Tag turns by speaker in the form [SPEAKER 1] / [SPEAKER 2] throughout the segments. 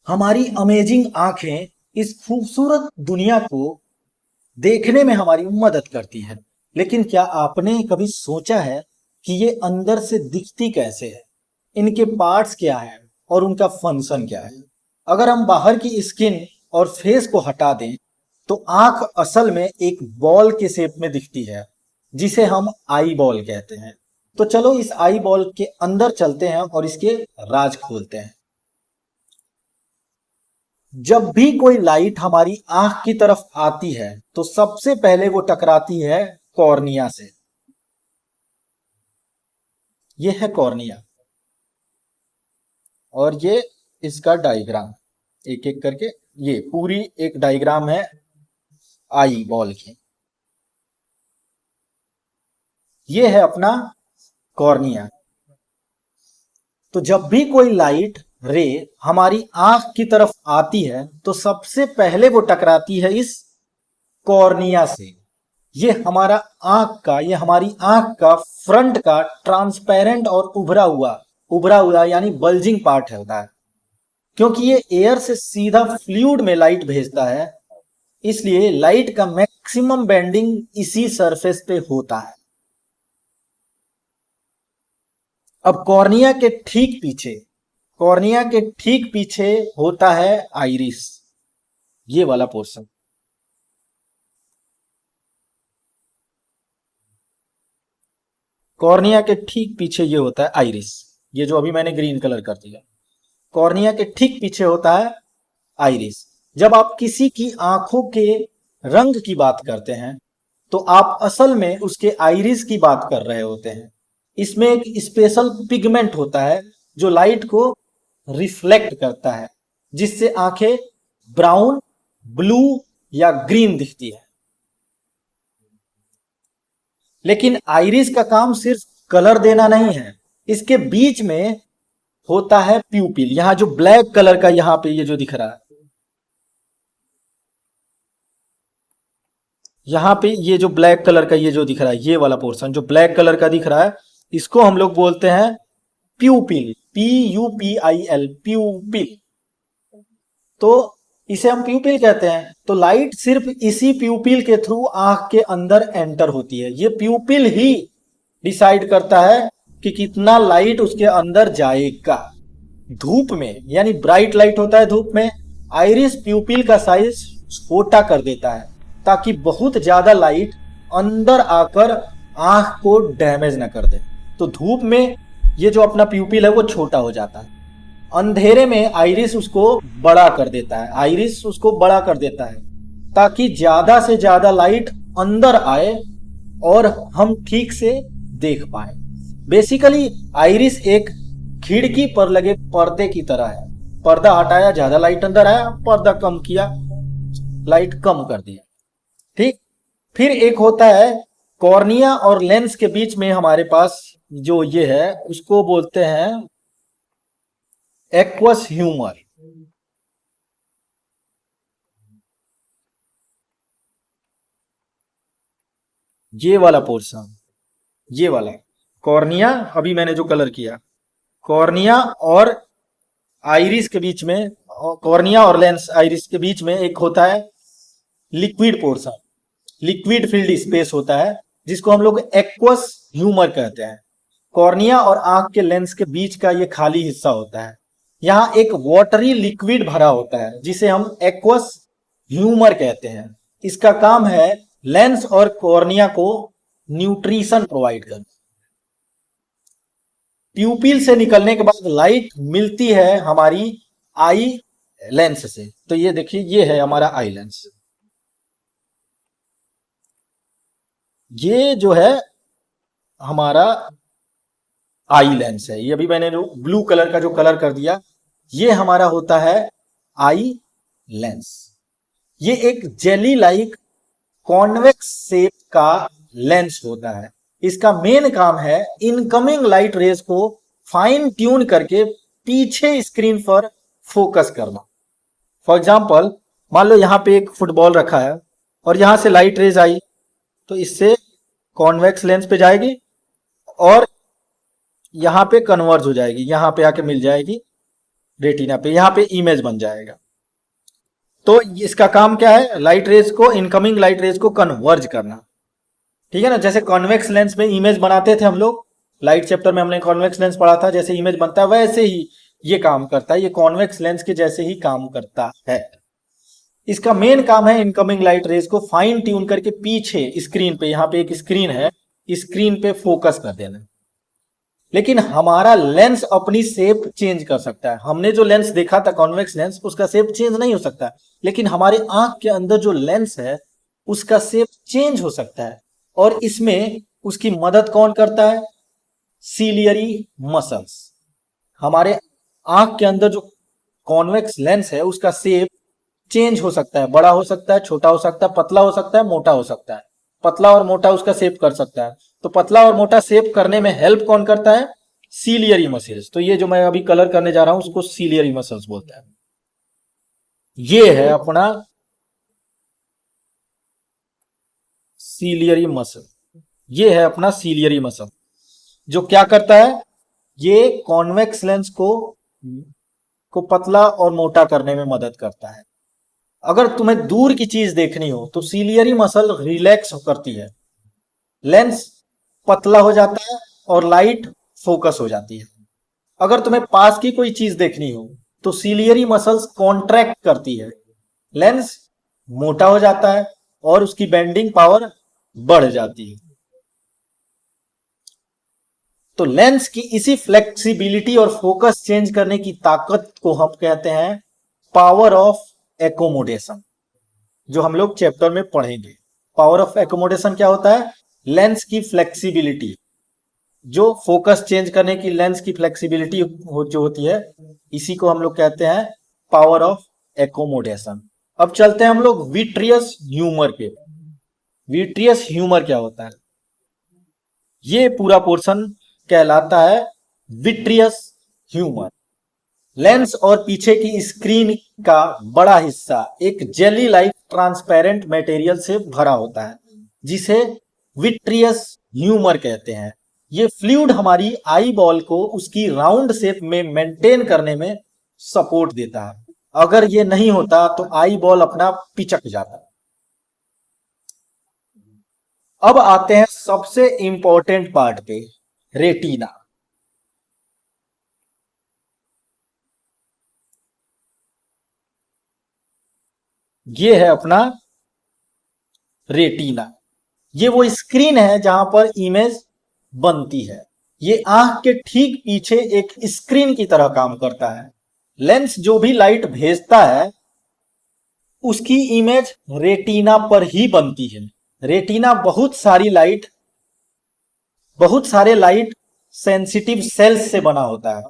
[SPEAKER 1] हमारी अमेजिंग आंखें इस खूबसूरत दुनिया को देखने में हमारी मदद करती है। लेकिन क्या आपने कभी सोचा है कि ये अंदर से दिखती कैसे है? इनके पार्ट्स क्या है और उनका फंक्शन क्या है? अगर हम बाहर की स्किन और फेस को हटा दें तो आंख असल में एक बॉल के शेप में दिखती है, जिसे हम आई बॉल कहते हैं। तो चलो इस आई बॉल के अंदर चलते हैं और इसके राज खोलते हैं। जब भी कोई लाइट हमारी आंख की तरफ आती है तो सबसे पहले वो टकराती है कॉर्निया से। ये है कॉर्निया और ये इसका डायग्राम, एक एक करके ये पूरी एक डायग्राम है आई बॉल की। ये है अपना कॉर्निया। तो जब भी कोई लाइट रे हमारी आंख की तरफ आती है तो सबसे पहले वो टकराती है इस कॉर्निया से। ये हमारी आंख का फ्रंट का ट्रांसपेरेंट और उभरा हुआ यानी बल्जिंग पार्ट होता है। क्योंकि ये एयर से सीधा फ्लूइड में लाइट भेजता है, इसलिए लाइट का मैक्सिमम बेंडिंग इसी सरफेस पे होता है। अब कॉर्निया के ठीक पीछे होता है आइरिस, ये वाला पोर्शन। कॉर्निया के ठीक पीछे ये होता है आइरिस, ये जो अभी मैंने ग्रीन कलर कर दिया। कॉर्निया के ठीक पीछे होता है आइरिस। जब आप किसी की आंखों के रंग की बात करते हैं तो आप असल में उसके आइरिस की बात कर रहे होते हैं। इसमें एक स्पेशल पिगमेंट होता है जो लाइट को रिफ्लेक्ट करता है, जिससे आंखें ब्राउन, ब्लू या ग्रीन दिखती है। लेकिन आइरिस का काम सिर्फ कलर देना नहीं है, इसके बीच में होता है प्यूपिल। यहां जो ब्लैक कलर का यहां पे ये जो दिख रहा है, यहां पे ये जो ब्लैक कलर का ये जो दिख रहा है, ये वाला पोर्शन जो ब्लैक कलर का दिख रहा है, इसको हम लोग बोलते हैं प्यूपिल। PUPIL, प्यूपिल। तो इसे हम प्यूपिल कहते हैं। तो लाइट सिर्फ इसी प्यूपिल के थ्रू आंख के अंदर एंटर होती है। ये प्यूपिल ही डिसाइड करता है कि कितना लाइट उसके अंदर जाएगा। धूप में यानी ब्राइट लाइट होता है धूप में, आइरिस प्यूपिल का साइज छोटा कर देता है ताकि बहुत ज्यादा लाइट अंदर आकर आंख को डैमेज ना कर दे। तो धूप में ये जो अपना प्यूपिल है वो छोटा हो जाता है, अंधेरे में आइरिस उसको बड़ा कर देता है ताकि ज्यादा से ज्यादा लाइट अंदर आए और हम ठीक से देख पाए। बेसिकली आइरिस एक खिड़की पर लगे पर्दे की तरह है। पर्दा हटाया, ज्यादा लाइट अंदर आया, पर्दा कम किया, लाइट कम कर दिया। ठीक। फिर एक होता है कॉर्निया और लेंस के बीच में हमारे पास जो ये है उसको बोलते हैं एक्वस ह्यूमर। ये वाला पोर्शन, ये वाला कॉर्निया, अभी मैंने जो कलर किया, कॉर्निया और आइरिस के बीच में, कॉर्निया और लेंस आइरिस के बीच में एक होता है liquid portion, liquid field space होता है, जिसको हम लोग एक्वस ह्यूमर कहते हैं। कॉर्निया और आंख के लेंस के बीच का ये खाली हिस्सा होता है, यहाँ एक वाटरी लिक्विड भरा होता है जिसे हम एक्वस ह्यूमर कहते हैं। इसका काम है लेंस और कॉर्निया को न्यूट्रिशन प्रोवाइड करना। प्यूपिल से निकलने के बाद लाइट मिलती है हमारी आई लेंस से। तो ये देखिए, ये है हमारा आई लेंस। ये जो है हमारा आई लेंस है। ये अभी मैंने जो ब्लू कलर का जो कलर कर दिया, ये हमारा होता है आई लेंस। ये एक जेली लाइक कॉन्वेक्स शेप का लेंस होता है। इसका मेन काम है इनकमिंग लाइट रेज को फाइन ट्यून करके पीछे स्क्रीन पर फोकस करना। फॉर एग्जाम्पल, मान लो यहां पे एक फुटबॉल रखा है और यहां से लाइट रेज आई तो इससे कॉन्वेक्स लेंस पे जाएगी और यहां पे कन्वर्ज हो जाएगी, यहां पे आके मिल जाएगी रेटिना पे, यहाँ पे इमेज बन जाएगा। तो इसका काम क्या है, लाइट रेज को, इनकमिंग लाइट रेज को कन्वर्ज करना, ठीक है ना। जैसे कॉन्वेक्स लेंस में इमेज बनाते थे हम लोग, लाइट चैप्टर में हमने कॉन्वेक्स लेंस पढ़ा था, जैसे इमेज बनता है वैसे ही ये काम करता है, ये कॉन्वेक्स लेंस के जैसे ही काम करता है। इसका मेन काम है इनकमिंग लाइट रेज को फाइन ट्यून करके पीछे स्क्रीन पे, यहाँ पे एक स्क्रीन है, स्क्रीन पे फोकस कर देना। लेकिन हमारा लेंस अपनी शेप चेंज कर सकता है। हमने जो लेंस देखा था कॉन्वेक्स लेंस, उसका शेप चेंज नहीं हो सकता, लेकिन हमारे आंख के अंदर जो लेंस है उसका शेप चेंज हो सकता है। और इसमें उसकी मदद कौन करता है, सीलियरी मसल्स। हमारे आंख के अंदर जो कॉन्वेक्स लेंस है उसका शेप चेंज हो सकता है, बड़ा हो सकता है, छोटा हो सकता है, पतला हो सकता है, मोटा हो सकता है। पतला और मोटा उसका शेप कर सकता है। तो पतला और मोटा शेप करने में हेल्प कौन करता है, सीलियरी मसल्स। तो ये जो मैं अभी कलर करने जा रहा हूं उसको सीलियरी मसल्स बोलते हैं। ये है अपना सीलियरी मसल, ये है अपना सीलियरी मसल, जो क्या करता है, ये कॉन्वेक्स लेंस को पतला और मोटा करने में मदद करता है। अगर तुम्हें दूर की चीज देखनी हो तो सीलियरी मसल रिलैक्स करती है, लेंस पतला हो जाता है और लाइट फोकस हो जाती है। अगर तुम्हें पास की कोई चीज देखनी हो तो सीलियरी मसल्स कॉन्ट्रैक्ट करती है, लेंस मोटा हो जाता है और उसकी बेंडिंग पावर बढ़ जाती है। तो लेंस की इसी फ्लेक्सिबिलिटी और फोकस चेंज करने की ताकत को हम कहते हैं पावर ऑफ एकोमोडेशन, जो हम लोग चैप्टर में पढ़ेंगे। पावर ऑफ एकोमोडेशन क्या होता है, लेंस की फ्लेक्सिबिलिटी, जो फोकस चेंज करने की लेंस की फ्लेक्सिबिलिटी जो होती है, इसी को हम लोग कहते हैं पावर ऑफ एकोमोडेशन। अब चलते हैं हम लोग विट्रियस ह्यूमर पे। विट्रियस ह्यूमर क्या होता है, ये पूरा पोर्शन कहलाता है विट्रियस ह्यूमर। लेंस और पीछे की स्क्रीन का बड़ा हिस्सा एक जेली लाइक ट्रांसपेरेंट मटेरियल से भरा होता है, जिसे विट्रियस ह्यूमर कहते हैं। ये फ्लूइड हमारी आई बॉल को उसकी राउंड शेप में मेंटेन करने में सपोर्ट देता है। अगर ये नहीं होता तो आई बॉल अपना पिचक जाता। अब आते हैं सबसे इंपॉर्टेंट पार्ट पे, रेटिना। ये है अपना रेटिना, ये वो स्क्रीन है जहां पर इमेज बनती है। ये आंख के ठीक पीछे एक स्क्रीन की तरह काम करता है। लेंस जो भी लाइट भेजता है उसकी इमेज रेटिना पर ही बनती है। रेटिना बहुत सारे लाइट सेंसिटिव सेल्स से बना होता है,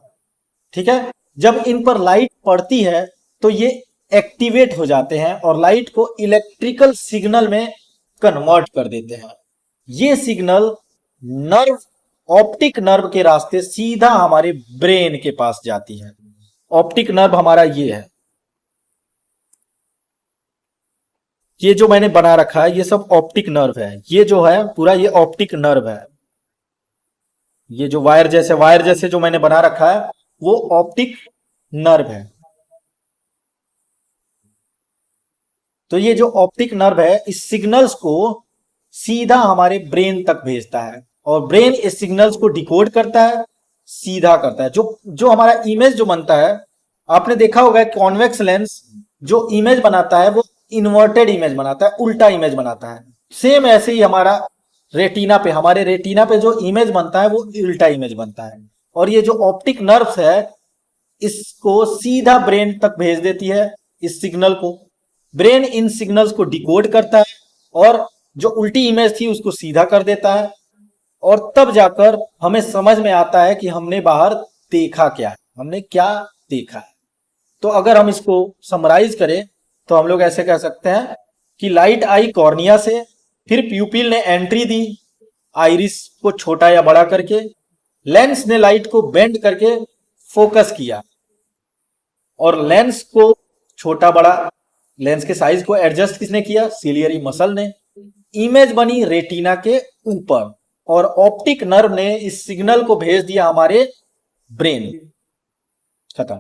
[SPEAKER 1] ठीक है। जब इन पर लाइट पड़ती है तो ये एक्टिवेट हो जाते हैं और लाइट को इलेक्ट्रिकल सिग्नल में कन्वर्ट कर देते हैं। ये सिग्नल नर्व, ऑप्टिक नर्व के रास्ते सीधा हमारे ब्रेन के पास जाती है। ऑप्टिक नर्व हमारा ये है, ये जो मैंने बना रखा है ये सब ऑप्टिक नर्व है। ये जो है पूरा ये ऑप्टिक नर्व है। ये जो वायर जैसे जो मैंने बना रखा है वो ऑप्टिक नर्व है। तो ये जो ऑप्टिक नर्व है इस सिग्नल्स को सीधा हमारे ब्रेन तक भेजता है और ब्रेन इस सिग्नल्स को डिकोड करता है, सीधा करता है। जो हमारा इमेज जो बनता है, आपने देखा होगा कॉन्वेक्स लेंस जो इमेज बनाता है वो इन्वर्टेड इमेज बनाता है, उल्टा इमेज बनाता है। सेम ऐसे ही हमारे रेटिना पे जो इमेज बनता है वो उल्टा इमेज बनता है। और ये जो ऑप्टिक नर्व्स है इसको सीधा ब्रेन तक भेज देती है इस सिग्नल को। ब्रेन इन सिग्नल्स को डिकोड करता है और जो उल्टी इमेज थी उसको सीधा कर देता है और तब जाकर हमें समझ में आता है कि हमने बाहर देखा क्या है, हमने क्या देखा है। तो अगर हम इसको समराइज करें तो हम लोग ऐसे कह सकते हैं कि लाइट आई कॉर्निया से, फिर प्यूपिल ने एंट्री दी आइरिस को छोटा या बड़ा करके, लेंस ने लाइट को बेंड करके फोकस किया और लेंस को छोटा बड़ा, लेंस के साइज को एडजस्ट किसने किया, सीलियरी मसल ने। इमेज बनी रेटिना के ऊपर और ऑप्टिक नर्व ने इस सिग्नल को भेज दिया हमारे ब्रेन। खत्म।